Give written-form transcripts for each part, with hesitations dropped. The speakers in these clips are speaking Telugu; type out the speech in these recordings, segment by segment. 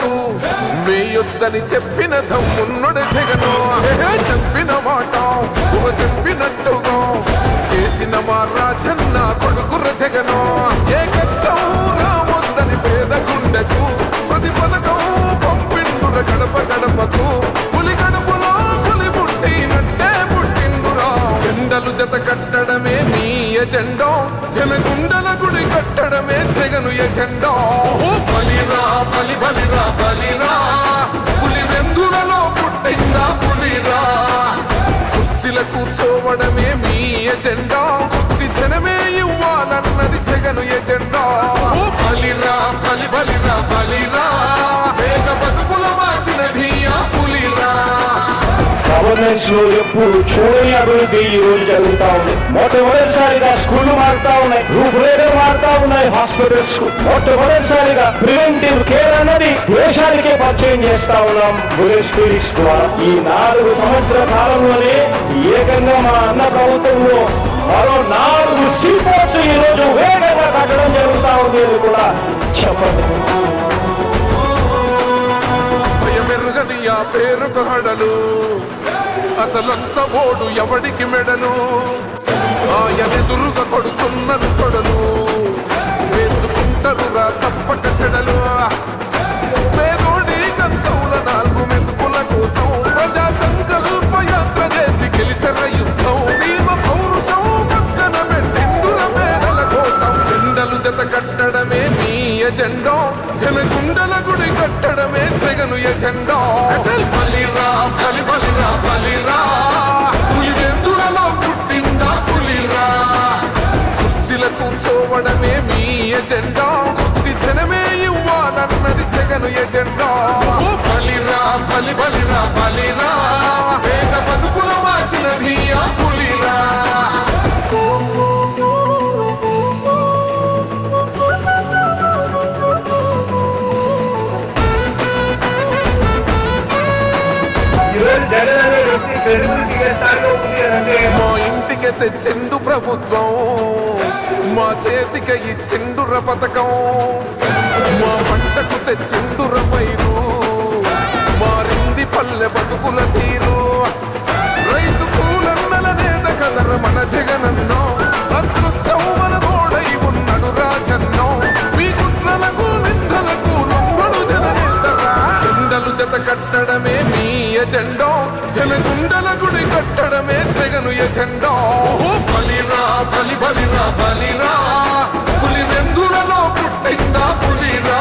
ఓటు వేయొద్దని చెప్పిన దమ్మున్నడు జగను. చెప్పిన మాట చెప్పినట్టుగా చేసిన మా రాజన్న కొడుకుర జగను. ఏ కష్టం రావద్దని పేద గుండెకు ప్రతి పథకం పంపిండుర గడప గడపకు. పులి గడపలో పులి పుట్టినట్టే పుట్టిండురా. జెండలు జత కట్టడమే మీ ఎజెండా, జనగుండల గుడి కట్టడమే జగను ఎజెండా. బలిరా బలి బలిరా బలిరా, పులి వెందులలో పుట్టిందా పులిరా. కుర్చీల కూర్చోవడమే మీ ఎజెండా, కుర్చీ జనమే ఇవ్వాలన్నది జగను ఎజెండా. బలిరా బలి బలిరా బలిరా, పేద బతుకుల మార్చినది ఆ పులిరా. గవర్నెన్స్ లో ఎప్పుడు చూడని అభివృద్ధి ఈ రోజు జరుగుతా ఉంది. మొట్టమొదటిసారిగా స్కూళ్లు మారుతా ఉన్నాయి, రూపురేఖలు మారుతా ఉన్నాయి. హాస్పిటల్స్ మొట్టమొదటిసారిగా ప్రివెంటివ్ కేర్ అన్నది దేశానికే పరిచయం చేస్తా ఉన్నాం బుల్లెట్ స్పిరిట్స్ ద్వారా. ఈ 4 సంవత్సరాల కాలంలోనే ఏకంగా మా అన్న ప్రభుత్వంలో మరో 4 సీపోర్ట్లు ఈ రోజు వేగంగా తగ్గడం జరుగుతా ఉంది అని కూడా చెప్పండి. భయమెరుగని ఆ పేరుకు హడలు, అసలంచబోడు ఎవడికి మెడలు. ఆయనెదురుగా కొడుతున్నది తొడలు, వేసుకుంటరురా తప్పక చెడలు. పేదోడి కన్సౌల 4 మెతుకుల కోసం ప్రజా సంకల్ప యాత్ర చేసి గెలిసెర యుద్ధం. సీమ పౌరుషం పక్కన పెట్టిండుర పేదల కోసం. జెండలు జత కట్టడమే మీ ఎజెండా, జనగుండల గుడి కట్టడమే జగను ఎజెండా. బలిరా బలి బలిరా బలిరా, పులి వెందులలో పుట్టిందా పులిరా. కుర్చీల కూర్చోవడమే మీ ఎజెండా, కుర్చీ జనమే ఇవ్వాలన్నది జగను ఎజెండా. బలిరా బలి బలిరా బలిరా, పేద బతుకుల మార్చినది ఆ పులిరా. మా ఇంటికి తెచ్చిండు ప్రభుత్వం, మా చేతికి ఇచ్చిండుర పథకం. మా పంటకు తెచ్చిండుర పైరు, మారింది పల్లె బతుకుల తీరు. రైతు కూలన్నల నేత కలర మన జగనన్నో, అదృష్టం మన తోడై ఉన్నడు రాజన్నో. మీ కుట్రలకు నిందలకు లొంగడు జననేతరా. జెండలు జత కట్టడమే మీ ఎజెండా, జనగుండల గుడి కట్టడమే జగను ఎజెండా. బలిరా బలి బలిరా బలిరా, పులి వెందులలో పుట్టిందా పులిరా.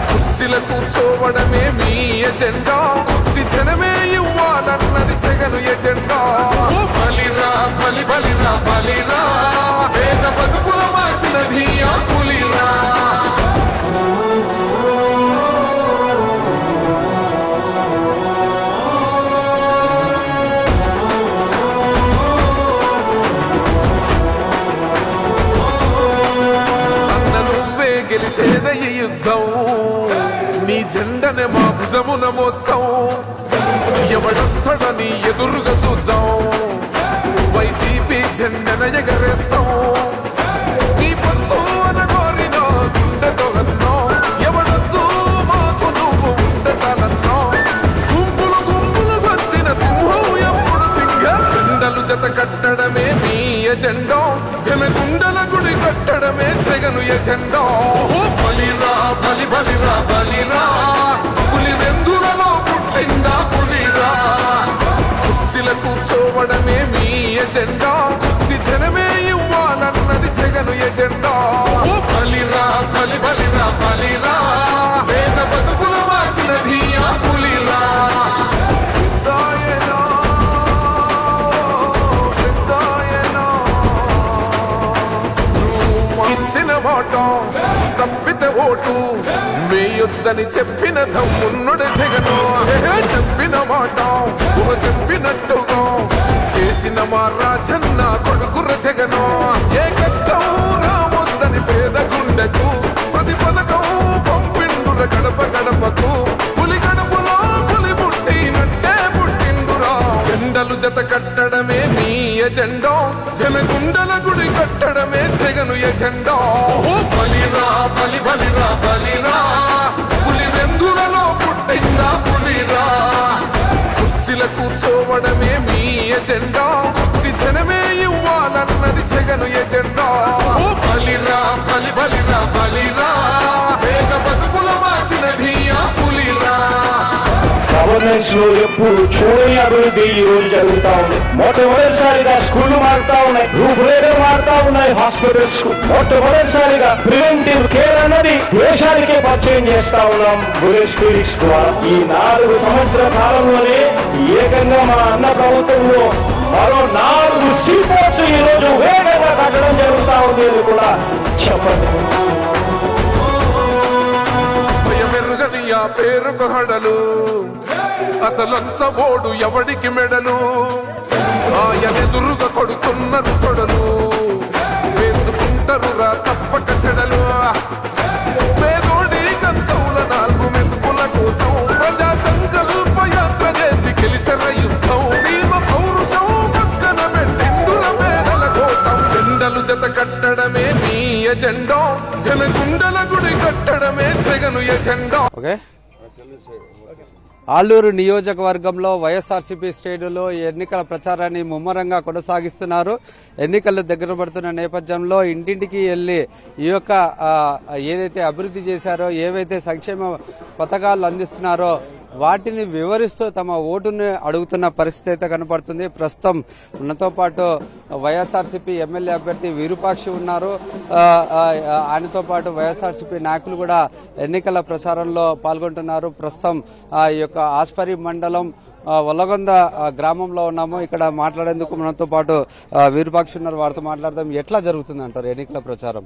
కుర్చీల కూర్చోవడమే మీ ఎజెండా, కుర్చీ జనమే ఇవ్వాలన్నది జగను ఎజెండా. బలిరా బలి బలిరా బలిరా, పేద బతుకుల మార్చినది ఆ పులిరా. గెలిచేద ఈ యుద్ధం, నీ జెండనే మా భుజమున మోస్తాం. ఎవడొస్తాడని ఎదురుగా చూద్దాం, వైసీపీ జెండన ఎగరేస్తాం. నీ పొత్తు అనగోరిన గుండెతో అన్నో, ఎవడొద్దు మాకు నువ్వు ఉండ చాలన్నో. గుంపులు గుంపులు వచ్చిన సింహం ఎప్పుడు సింగ. జెండలు జత కట్టడమే మీ ఎజెండా, జనగుండల గుడి కట్టడమే జగను ఎజెండా. బలిరా బలి బలిరా బలిరా, పులి వెందులలో పుట్టిందా పులిరా. కుర్చీల కూర్చోవడమే మీ ఎజెండా, కుర్చీ జనమే ఇవ్వాలన్నది జగను ఎజెండా. బలిరా బలి బలిరా బలిరా, పేద బతుకుల మార్చినది ఆ పులిరా. ఇచ్చిన మాట తప్పితే ఓటు వేయొద్దని చెప్పిన దమ్మున్నడు జగను. చెప్పిన మాట చెప్పినట్టుగా చేసిన మా రాజన్న కొడుకుర జగను. ఏ కష్టం రావద్దని పేద గుండెకు ప్రతి పథకం పంపిండుర గడప గడపకు. పులి గడపలో పులి పుట్టినట్టే పుట్టిండురా. జెండలు జత కట్టడమే మీ ఎజెండా, జనగుండల గుడి కట్టడమే జగను ఎజెండా. బలిరా బలి బలిరా బలిరా, పులి వెందుల కూర్చోవడమే మీ ఎజెండా, జనమే ఇవ్వాలన్నది జగను ఎజెండా. ఓ బలిరా బలి బలిరా బలిరా, వేగ బతుకుల మార్చినది ఆ పులిరా. గవర్నెన్స్ లో ఎప్పుడు చూడని అభివృద్ధి ఈ రోజు జరుగుతా ఉంది. మొట్టమొదటిసారిగా స్కూళ్లు మారుతా ఉన్నాయి, రూపురేఖలు మారుతా ఉన్నాయి. హాస్పిటల్స్ కు మొట్టమొదటిసారిగా ప్రివెంటివ్ కేర్ అన్నది దేశానికే పరిచయం చేస్తా ఉన్నాం బుల్లెట్ క్లినిక్స్ ద్వారా. ఈ 4 సంవత్సరాల కాలంలోనే ఏకంగా మా అన్న ప్రభుత్వంలో మరో 4 సీపోర్ట్స్ ఈ రోజు వేగంగా కట్టడం జరుగుతా ఉంది అని కూడా చెప్పండి. భయమెరుగని ఆ పేరుకు హడలు, అసలంచబోడు ఎవడికి మెడలు, ఆయనెదురుగా కొడుతున్నారు తొడలు, వేసుకుంటారు రా తప్పక చెడలు. పేదోడి కన్సౌల 4 మెతుకుల కోసం ప్రజా సంకల్ప యాత్ర చేసి గెలిసిన యుద్ధం. సీమ పౌరుషం పక్కన పెట్టిండుల పేదల కోసం, జెండలు జత కట్టడమే మీ ఎజెండా, జనగుండల గుడి కట్టడమే జగను ఎజెండా. ఆలూరు నియోజకవర్గంలో వైఎస్ఆర్సీపీ శ్రేణులు ఎన్నికల ప్రచారాన్ని ముమ్మరంగా కొనసాగిస్తున్నారు. ఎన్నికలు దగ్గర పడుతున్న నేపథ్యంలో ఇంటింటికి వెళ్లి ఈ యొక్క ఏదైతే అభివృద్ధి చేశారో, ఏవైతే సంక్షేమ పథకాలు అందిస్తున్నారో వాటిని వివరిస్తూ తమ ఓటును అడుగుతున్న పరిస్థితి అయితే కనపడుతుంది. ప్రస్తుతం మనతో పాటు వైఎస్ఆర్సీపీ ఎమ్మెల్యే అభ్యర్థి విరూపాక్షి ఉన్నారు. ఆయనతో పాటు వైఎస్ఆర్సీపీ నాయకులు కూడా ఎన్నికల ప్రచారంలో పాల్గొంటున్నారు. ప్రస్తుతం ఈ యొక్క ఆస్పరి మండలం వల్లగొంద గ్రామంలో ఉన్నాము. ఇక్కడ మాట్లాడేందుకు మనతో పాటు విరూపాక్షి ఉన్నారు. వారితో మాట్లాడదాం. ఎట్లా జరుగుతుంది అంటారు ఎన్నికల ప్రచారం?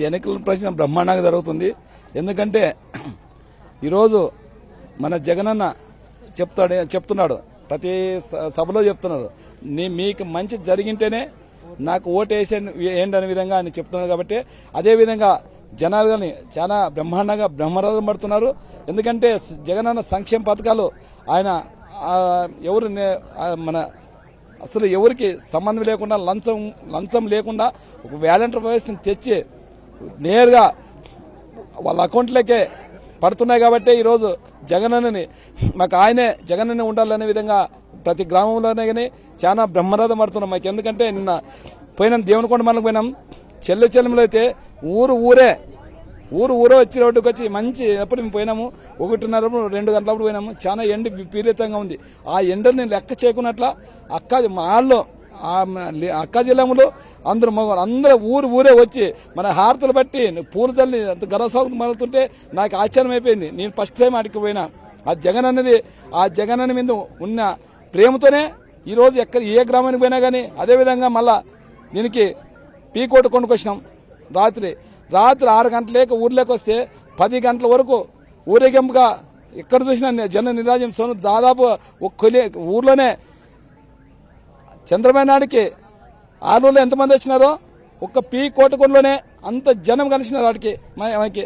ఎన్నికల ప్రచారం బ్రహ్మాండంగా జరుగుతుంది. ఎందుకంటే ఈరోజు మన జగనన్న చెప్తున్నాడు, ప్రతి సభలో చెప్తున్నాడు, మీకు మంచి జరిగింటేనే నాకు ఓటు వేయండి అనే విధంగా ఆయన చెప్తున్నారు. కాబట్టి అదేవిధంగా జనాలని చాలా బ్రహ్మాండంగా బ్రహ్మరథం పడుతున్నారు. ఎందుకంటే జగనన్న సంక్షేమ పథకాలు ఆయన ఎవరు మన అసలు ఎవరికి సంబంధం లేకుండా లంచం లేకుండా ఒక వాలంటీర్ వ్యవస్థను తెచ్చి నేరుగా వాళ్ళ అకౌంట్లకే పడుతున్నాయి. కాబట్టి ఈరోజు జగనన్నని మాకు ఆయనే జగనన్న ఉండాలనే విధంగా ప్రతి గ్రామంలోనే కానీ చాలా బ్రహ్మరథం పడుతున్నాం మాకు. ఎందుకంటే నిన్న పోయినాం దేవునికొండ మనకు పోయినాం, చెల్లెమ్మలో అయితే ఊరే వచ్చి రోడ్డుకు వచ్చి మంచి ఎప్పుడు మేము పోయినాము 1:30 2 గంటలప్పుడు పోయినాము. చాలా ఎండ విపరీతంగా ఉంది. ఆ ఎండని లెక్క చేయకున్నట్ల అక్క జిల్లాములు అందరూ ఊరే వచ్చి మన హారతలు బట్టి పూలు చల్లి అంత గరసాగు మరుగుతుంటే నాకు ఆశ్చర్యం అయిపోయింది. నేను ఫస్ట్ టైం ఆడికి పోయినా. ఆ జగన్ మీద ఉన్న ప్రేమతోనే ఈరోజు ఏ గ్రామానికి పోయినా కానీ అదేవిధంగా మళ్ళా దీనికి పీకోట కొనుకొచ్చినాం. రాత్రి 6 గంటలేక ఊర్లోకి వస్తే 10 గంటల వరకు ఊరేగింపుగా ఎక్కడ చూసినా జన నిరాజం సోను దాదాపు ఊర్లోనే చంద్రబాబు నాయుడికి ఆలూరులో ఎంతమంది వచ్చినారో ఒక్క కోటకొండలోనే అంత జనం కలిసినారు. వాడికి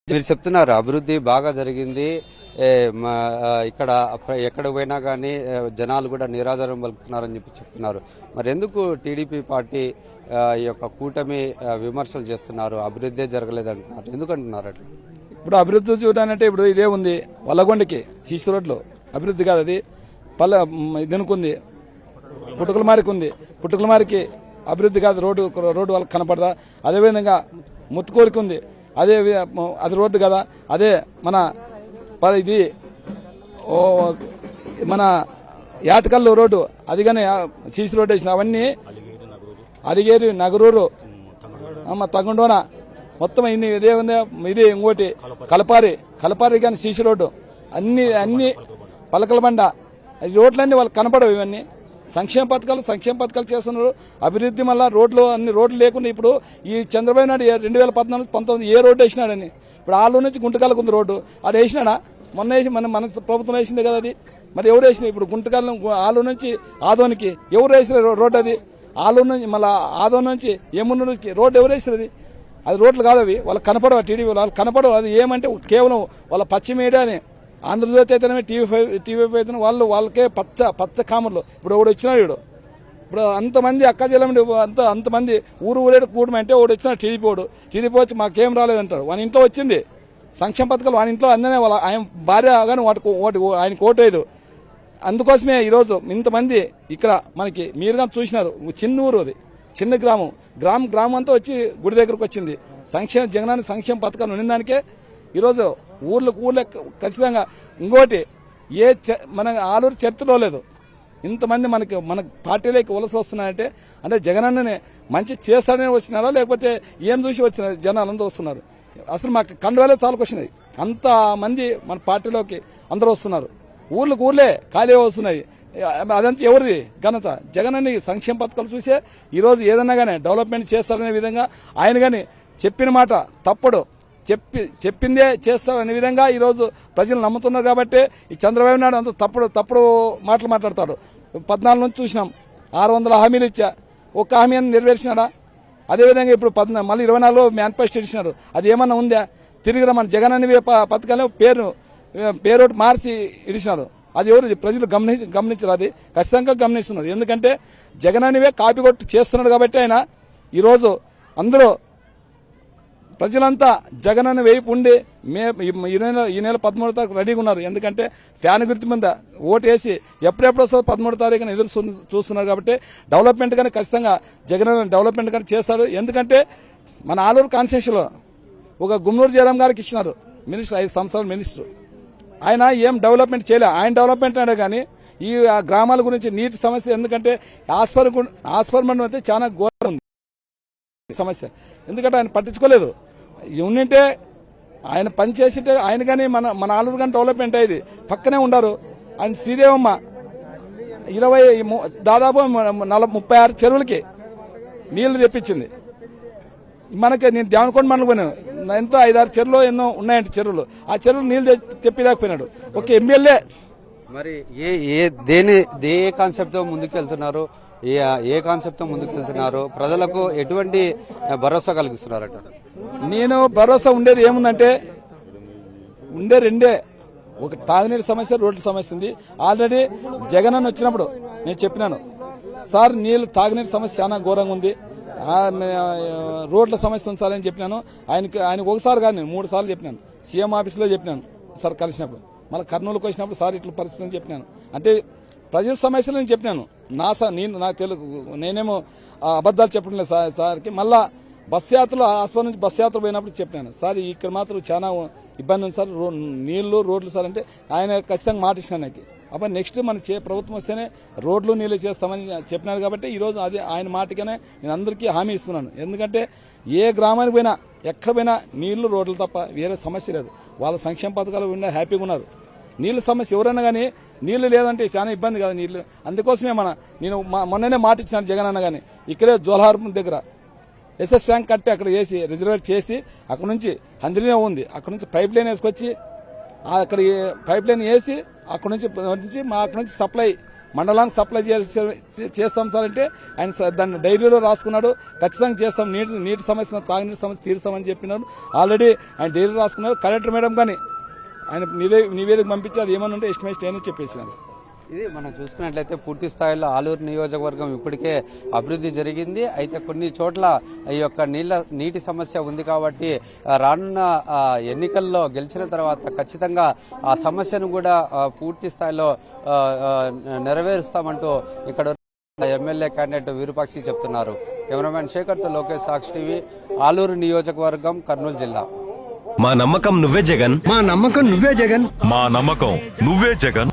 మీరు చెప్తున్నారు అభివృద్ధి బాగా జరిగింది, ఎక్కడ పోయినా కానీ జనాలు కూడా నిరాధారం పలుకుతున్నారని చెప్పి చెప్తున్నారు. మరి ఎందుకు టీడీపీ పార్టీ ఈ యొక్క కూటమి విమర్శలు చేస్తున్నారు? అభివృద్ధి జరగలేదు అంటున్నారు, ఎందుకంటున్నారు అట్లా? ఇప్పుడు అభివృద్ధి చూడాలంటే ఇప్పుడు ఇదే ఉంది, వల్లగొండకి సీసీ రోడ్లు అభివృద్ధి కాదు. అది ఇదనుకుంది, పుట్టుకలమారికి ఉంది, పుట్టుకలమారికి అభివృద్ధి కాదు. రోడ్డు వాళ్ళకి కనపడదా? అదేవిధంగా ముత్తుకోరికి ఉంది, అది రోడ్డు కదా. అదే ఇది మన యాటకల్లు రోడ్డు, అది కానీ సీసీ రోడ్డు వేసిన అవన్నీ అరిగేరు నగరూరు తగుండోన మొత్తం ఇదే ఉంది. ఇది ఇంకోటి కలపారి కానీ సీసీ రోడ్డు అన్ని పలకల బండ రోడ్లన్నీ వాళ్ళకి కనపడవు. ఇవన్నీ సంక్షేమ పథకాలు చేస్తున్నారు. అభివృద్ధి మళ్ళా అన్ని రోడ్లు లేకుండా ఇప్పుడు ఈ చంద్రబాబు నాయుడు 2014-19 ఏ రోడ్డు వేసినాడని ఇప్పుడు ఆలూరు నుంచి గుంటకాలకు ఉంది రోడ్డు, అది వేసినాడా? మొన్న వేసి మన ప్రభుత్వం వేసింది కదా అది. మరి ఎవరు వేసిన? ఇప్పుడు గుంటకాలం ఆలూరు నుంచి ఆదోనికి ఎవరు వేసిన రోడ్డు? అది ఆలూరు నుంచి మళ్ళీ ఆదోని నుంచి ఏమున్న నుంచి రోడ్డు ఎవరు వేసినది? అది రోడ్లు కాదు, అవి వాళ్ళకి కనపడవు. టీడీపీ వాళ్ళకి కనపడవు. అది ఏమంటే కేవలం వాళ్ళ పచ్చి మీడియాని ఆంధ్రజ్యోతి అయితేనే టీవీ అయితేనే వాళ్ళకే పచ్చ కామర్లు. ఇప్పుడు ఒకడు వచ్చినాడు, ఇప్పుడు అంతమంది అక్క జిల్లా అంతమంది ఊరేడు కూడమంటే ఒకడు వచ్చిన టీడీపీ వచ్చి మాకేం రాలేదంటాడు. వాని ఇంట్లో వచ్చింది సంక్షేమ పథకాలు, వాని ఇంట్లో అందనే ఆయన భార్య కానీ ఆయనకు ఓటు వేయదు. అందుకోసమే ఈరోజు ఇంతమంది ఇక్కడ మనకి మీరుగా చూసినారు. చిన్న ఊరు అది, చిన్న గ్రామం అంతా వచ్చి గుడి దగ్గరకు వచ్చింది. జగనాన్ని సంక్షేమ పథకాలు ఉన్నదానికే ఈరోజు ఊర్లో ఖచ్చితంగా. ఇంకోటి మన ఆలూరు చరిత్రలో లేదు ఇంతమంది మన పార్టీలోకి వలస వస్తున్నారంటే అంటే జగనన్నని మంచి చేస్తాడని వచ్చినారా లేకపోతే ఏం చూసి వచ్చిన జనాలు అందరూ వస్తున్నారు. అసలు మాకు కండువాలే చాలుకొచ్చినాయి, అంత మంది మన పార్టీలోకి అందరూ వస్తున్నారు. ఊర్లే ఖాళీ వస్తున్నాయి. అదంతా ఎవరిది ఘనత? జగనన్ని సంక్షేమ పథకాలు చూసే ఈరోజు ఏదన్నా కానీ డెవలప్మెంట్ చేస్తారనే విధంగా ఆయన కానీ చెప్పిన మాట తప్పుడు చెప్పిందే చేస్తారనే విధంగా ఈరోజు ప్రజలు నమ్ముతున్నారు. కాబట్టి ఈ చంద్రబాబు నాయుడు అంత తప్పుడు మాటలు మాట్లాడతాడు. 14 నుంచి చూసినాం 600 హామీలు ఇచ్చా, ఒక్క హామీని నెరవేర్చినాడా? అదేవిధంగా ఇప్పుడు మళ్ళీ 24లో మేనిఫెస్టో ఇచ్చినాడు. అది ఏమన్నా ఉందా? తిరిగి మన జగన్ అనే పథకాలు పేరు మార్చి ఇడిచినారు. అది ఎవరు ప్రజలు గమనించారు? అది ఖచ్చితంగా గమనిస్తున్నారు. ఎందుకంటే జగన్ అనేవే కాపీ కొట్టి చేస్తున్నాడు కాబట్టి ఆయన ఈరోజు అందరూ ప్రజలంతా జగన్ అనే వైపు ఉండి ఈ నెల 13వ తారీఖు రెడీగా ఉన్నారు. ఎందుకంటే ఫ్యాన్ గుర్తు మీద ఓటు వేసి ఎప్పుడెప్పుడు వస్తారు 13వ తారీఖున ఎదురు చూస్తున్నారు. కాబట్టి డెవలప్మెంట్ కానీ ఖచ్చితంగా జగన్ డెవలప్మెంట్ కానీ చేస్తారు. ఎందుకంటే మన ఆలూరు కాన్స్టిట్యూన్సీలో ఒక గుమ్మూరు జయరాం గారికి ఇచ్చినారు మినిస్టర్, 5 సంవత్సరాల మినిస్టర్. ఆయన ఏం డెవలప్మెంట్ చేయలే. ఆయన డెవలప్మెంట్ అనే కానీ ఈ గ్రామాల గురించి నీటి సమస్య, ఎందుకంటే ఆస్పర్మెంట్ అయితే చాలా ఘోరం ఉంది సమస్య. ఎందుకంటే ఆయన పట్టించుకోలేదు. ఉండింటే ఆయన పని చేసింటే ఆయన కానీ మన ఆలూరు కానీ డెవలప్మెంట్ అయ్యేది. పక్కనే ఉండారు. ఆయన శ్రీదేవమ్మ దాదాపు 36 చెరువులకి నీళ్లు తెప్పించింది. మనకి నేను దేవనకొండ మండలం పోయినాను, ఎంతో 5-6 చెరువులు ఎన్నో ఉన్నాయంటే చెరువులు. ఆ చెరువులు నీళ్లు తెప్పిలేకపోయినాడు ఒక ఎమ్మెల్యే. మరి ఏ కాన్సెప్ట్ తో ముందుకెళ్తున్నారు? ఏ కాన్సెప్ట్ తో ముందుకెళ్తున్నారు? ప్రజలకు ఎటువంటి భరోసా కలిగిస్తున్నారట? నేను భరోసా ఉండేది ఏముందంటే రెండే. ఒక తాగునీరు సమస్య, రోడ్ల సమస్య ఉంది. ఆల్రెడీ జగన్ అన్న వచ్చినప్పుడు నేను చెప్పినాను, సార్ తాగునీరు సమస్య చాలా ఘోరంగా ఉంది, రోడ్ల సమస్య ఉంది సార్ అని చెప్పినాను. ఆయనకు ఒకసారి కాదు, నేను 3 సార్లు చెప్పినాను. సీఎం ఆఫీసులో చెప్పినాను సార్ కలిసినప్పుడు. మళ్ళీ కర్నూలుకి వచ్చినప్పుడు సార్ ఇట్లా పరిస్థితి అని చెప్పినాను. అంటే ప్రజల సమస్యలు నేను చెప్పినాను. నాకు తెలుగు, నేనేమో అబద్దాలు చెప్పడం లేదు సార్కి. మళ్ళా బస్ యాత్రలో హాస్పిటల్ నుంచి బస్ యాత్ర పోయినప్పుడు చెప్పినాను, సార్ ఇక్కడ మాత్రం చాలా ఇబ్బంది ఉంది సార్, రోడ్లు సార్ అంటే ఆయన ఖచ్చితంగా మాట ఇచ్చినాను నాకు. అప్పుడు నెక్స్ట్ మన ప్రభుత్వం వస్తేనే రోడ్లు నీళ్లు చేస్తామని చెప్పినారు. కాబట్టి ఈరోజు అది ఆయన మాటగానే నేను అందరికీ హామీ ఇస్తున్నాను. ఎందుకంటే ఏ గ్రామానికి పోయినా ఎక్కడ పోయినా నీళ్లు రోడ్లు తప్ప వేరే సమస్య లేదు. వాళ్ళ సంక్షేమ పథకాలు ఉన్నా హ్యాపీగా ఉన్నారు. నీళ్ళ సమస్య ఎవరైనా కానీ నీళ్లు లేదంటే చాలా ఇబ్బంది కదా నీళ్లు. అందుకోసమే నేను మొన్ననే మాట ఇచ్చినాను జగన్ అన్న కానీ, ఇక్కడే జోలహార్పురం దగ్గర ఎస్ఎస్ ట్యాంక్ కట్టి అక్కడ చేసి రిజర్వేట్ చేసి అక్కడ నుంచి హంద్రీనే ఉంది, అక్కడ నుంచి పైప్ లైన్ వేసుకొచ్చి అక్కడ పైప్ లైన్ వేసి అక్కడ నుంచి సప్లై మండలానికి సప్లై చేస్తాం సార్ అంటే ఆయన దాన్ని డైరీలో రాసుకున్నాడు. ఖచ్చితంగా చేస్తాం, నీటి సమస్య తాగునీటి సమస్య తీరుస్తామని చెప్పినాడు. ఆల్రెడీ ఆయన డైరీ రాసుకున్నారు. కలెక్టర్ మేడం కానీ ఆయన నివేదిక పంపించి అది ఏమన్నా ఉంటే ఎస్టిమేషన్ అని చెప్పేసినారు. ఇది మనం చూసుకున్నట్లయితే పూర్తి స్థాయిలో ఆలూరు నియోజకవర్గం ఇప్పటికే అభివృద్ధి జరిగింది. అయితే కొన్ని చోట్ల ఈ యొక్క నీటి సమస్య ఉంది. కాబట్టి రానున్న ఎన్నికల్లో గెలిచిన తర్వాత ఖచ్చితంగా ఆ సమస్యను కూడా పూర్తి స్థాయిలో నెరవేరుస్తామంటూ ఇక్కడ ఎమ్మెల్యే క్యాండిడేట్ విరూపాక్షి చెప్తున్నారు. కెమెరామెన్ శేఖర్తో లోకేష్, సాక్షి టీవీ, ఆలూరు నియోజకవర్గం, కర్నూలు జిల్లా. మా నమ్మకం నువ్వే జగన్, మా నమ్మకం నువ్వే జగన్, మా నమ్మకం నువ్వే జగన్.